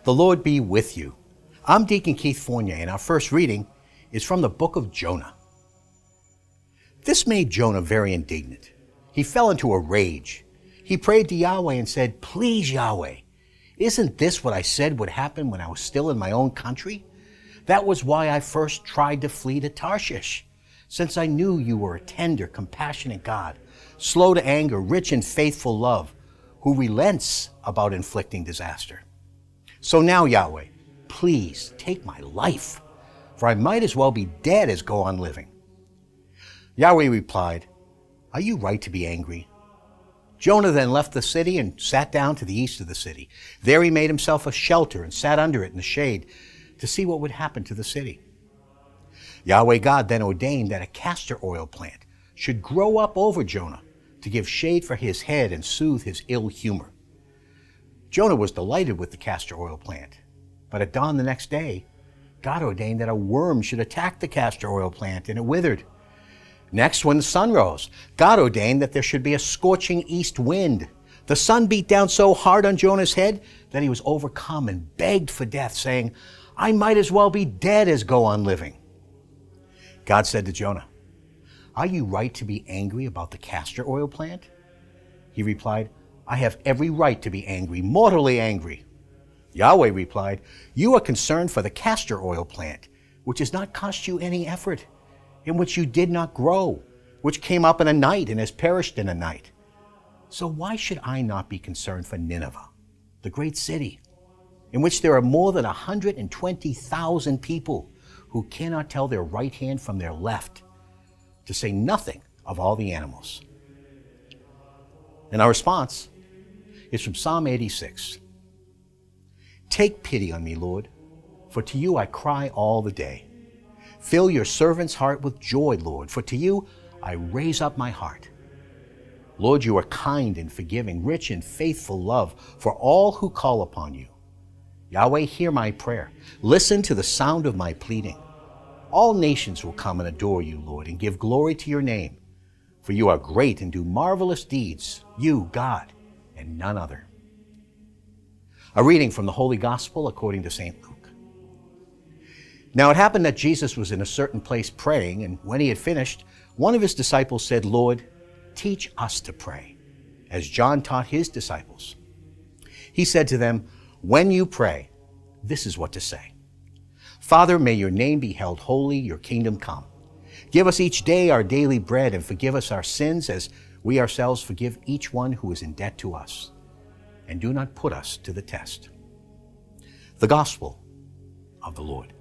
The Lord be with you. I'm Deacon Keith Fournier, and our first reading is from the book of Jonah. This made Jonah very indignant. He fell into a rage. He prayed to Yahweh and said, "Please, Yahweh, isn't this what I said would happen when I was still in my own country? That was why I first tried to flee to Tarshish, since I knew you were a tender, compassionate God, slow to anger, rich in faithful love, who relents about inflicting disaster. So now, Yahweh, please take my life, for I might as well be dead as go on living." Yahweh replied, "Are you right to be angry?" Jonah then left the city and sat down to the east of the city. There he made himself a shelter and sat under it in the shade to see what would happen to the city. Yahweh God then ordained that a castor-oil plant should grow up over Jonah to give shade for his head and soothe his ill-humour. Jonah was delighted with the castor-oil plant, but at dawn the next day, God ordained that a worm should attack the castor-oil plant, and it withered. Next, when the sun rose, God ordained that there should be a scorching east wind. The sun beat down so hard on Jonah's head that he was overcome and begged for death, saying, "I might as well be dead as go on living." God said to Jonah, "Are you right to be angry about the castor-oil plant?" He replied, "I have every right to be angry, mortally angry." Yahweh replied, "You are concerned for the castor-oil plant, which has not cost you any effort, in which you did not grow, which came up in a night and has perished in a night. So why should I not be concerned for Nineveh, the great city, in which there are more than 120,000 people who cannot tell their right hand from their left, to say nothing of all the animals?" And our response is from Psalm 86. "Take pity on me, Lord, for to you I cry all the day. Fill your servant's heart with joy, Lord, for to you I raise up my heart. Lord, you are kind and forgiving, rich in faithful love for all who call upon you. Yahweh, hear my prayer. Listen to the sound of my pleading. All nations will come and adore you, Lord, and give glory to your name. For you are great and do marvelous deeds, you, God, and none other." A reading from the Holy Gospel according to St. Luke. Now it happened that Jesus was in a certain place praying, and when he had finished, one of his disciples said, "Lord, teach us to pray, as John taught his disciples." He said to them, "When you pray, this is what to say. Father, may your name be held holy, your kingdom come. Give us each day our daily bread, and forgive us our sins as we ourselves forgive each one who is in debt to us. And do not put us to the test." The Gospel of the Lord.